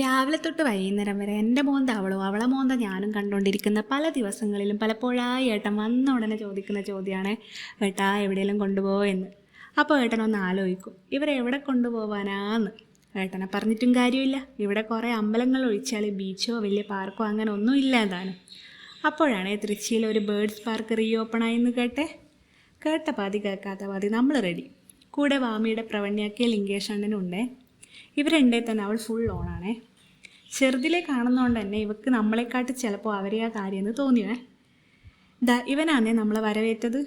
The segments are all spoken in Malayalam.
രാവിലെ തൊട്ട് വൈകുന്നേരം വരെ എൻ്റെ മോന്ത അവളും അവളെ മോന്ത ഞാനും കണ്ടുകൊണ്ടിരിക്കുന്ന പല ദിവസങ്ങളിലും പലപ്പോഴായി ഏട്ടൻ വന്ന ഉടനെ ചോദിക്കുന്ന ചോദ്യമാണ്, ഏട്ടാ എവിടെയെങ്കിലും കൊണ്ടുപോകുമെന്ന്. അപ്പോൾ ഏട്ടനൊന്ന് ആലോചിക്കും, ഇവരെ എവിടെ കൊണ്ടുപോകാനാന്ന്. ഏട്ടനെ പറഞ്ഞിട്ടും കാര്യമില്ല, ഇവിടെ കുറേ അമ്പലങ്ങൾ ഒഴിച്ചാൽ ബീച്ചോ വലിയ പാർക്കോ അങ്ങനെ ഒന്നും ഇല്ലാതാണ്. അപ്പോഴാണ് തൃശ്ശിയിൽ ഒരു ബേർഡ്സ് പാർക്ക് റീ ഓപ്പൺ ആയെന്ന് കേട്ട പാതി കേൾക്കാത്ത പാതി നമ്മൾ റെഡി. കൂടെ വാമിയുടെ പ്രവണ്യാക്കിയ ലിംഗേഷ് അണ്ണനുണ്ടേ. ഇവരുണ്ടേ തന്നെ അവൾ ഫുൾ ഓണാണേ. ചെറുതിലെ കാണുന്നതുകൊണ്ട് തന്നെ ഇവക്ക് നമ്മളെക്കാട്ട് ചിലപ്പോൾ അവരെയാ കാര്യമെന്ന് തോന്നിയേ. ഇവനാന്നേ നമ്മളെ വരവേറ്റത്.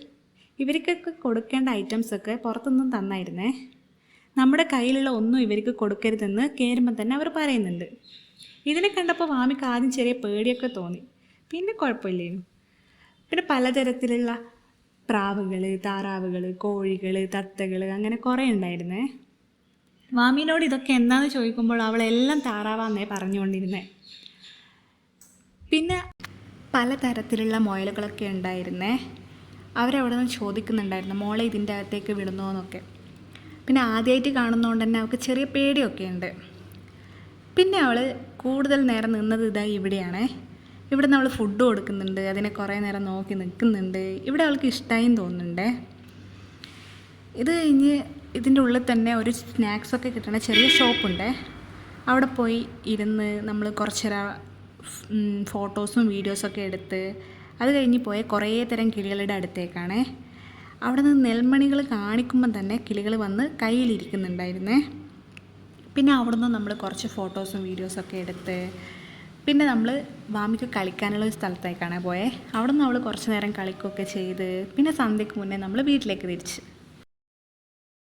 ഇവർക്കൊക്കെ കൊടുക്കേണ്ട ഐറ്റംസൊക്കെ പുറത്തുനിന്നും തന്നായിരുന്നേ. നമ്മുടെ കയ്യിലുള്ള ഒന്നും ഇവർക്ക് കൊടുക്കരുതെന്ന് കയറുമ്പോൾ തന്നെ അവർ പറയുന്നുണ്ട്. ഇതിനെ കണ്ടപ്പോൾ വാമിക്ക് ആദ്യം ചെറിയ പേടിയൊക്കെ തോന്നി, പിന്നെ കുഴപ്പമില്ലേനു. പിന്നെ പലതരത്തിലുള്ള പ്രാവുകൾ, താറാവുകൾ, കോഴികൾ, തത്തകൾ അങ്ങനെ കുറേ ഉണ്ടായിരുന്നേ. വാമിനോട് ഇതൊക്കെ എന്താണെന്ന് ചോദിക്കുമ്പോൾ അവളെല്ലാം താറാവാന്നേ പറഞ്ഞുകൊണ്ടിരുന്നേ. പിന്നെ പലതരത്തിലുള്ള മുയലുകളൊക്കെ ഉണ്ടായിരുന്നേ. അവരവിടെ നിന്ന് ചോദിക്കുന്നുണ്ടായിരുന്നു, മോളെ ഇതിൻ്റെ അകത്തേക്ക് വിടുന്നോ എന്നൊക്കെ. പിന്നെ ആദ്യമായിട്ട് കാണുന്നതുകൊണ്ട് തന്നെ അവൾക്ക് ചെറിയ പേടിയൊക്കെ ഉണ്ട്. പിന്നെ അവൾ കൂടുതൽ നേരം നിന്നത് ഇവിടെയാണേ. ഇവിടെ നിന്ന് അവൾ ഫുഡ് കൊടുക്കുന്നുണ്ട്, അതിനെ കുറേ നേരം നോക്കി നിൽക്കുന്നുണ്ട്. ഇവിടെ അവൾക്ക് ഇഷ്ടമായും തോന്നുന്നുണ്ട്. ഇത് കഴിഞ്ഞ് ഇതിൻ്റെ ഉള്ളിൽ തന്നെ ഒരു സ്നാക്സൊക്കെ കിട്ടുന്ന ചെറിയ ഷോപ്പുണ്ട്. അവിടെ പോയി ഇരുന്ന് നമ്മൾ കുറച്ചേരം ഫോട്ടോസും വീഡിയോസൊക്കെ എടുത്ത് അത് കഴിഞ്ഞ് പോയ കുറേ തരം കിളികളുടെ അടുത്തേക്കാണ്. അവിടെ നിന്ന് നെൽമണികൾ കാണിക്കുമ്പം തന്നെ കിളികൾ വന്ന് കയ്യിലിരിക്കുന്നുണ്ടായിരുന്നേ. പിന്നെ അവിടെ നിന്ന് നമ്മൾ കുറച്ച് ഫോട്ടോസും വീഡിയോസൊക്കെ എടുത്ത് പിന്നെ നമ്മൾ വാമിക്ക് കളിക്കാനുള്ള ഒരു സ്ഥലത്തേക്കാണ് പോയത്. അവിടെ നിന്ന് അവൾ കുറച്ച് നേരം കളിക്കുകയൊക്കെ ചെയ്ത് പിന്നെ സന്ധ്യയ്ക്ക് മുന്നേ നമ്മൾ വീട്ടിലേക്ക് തിരിച്ച്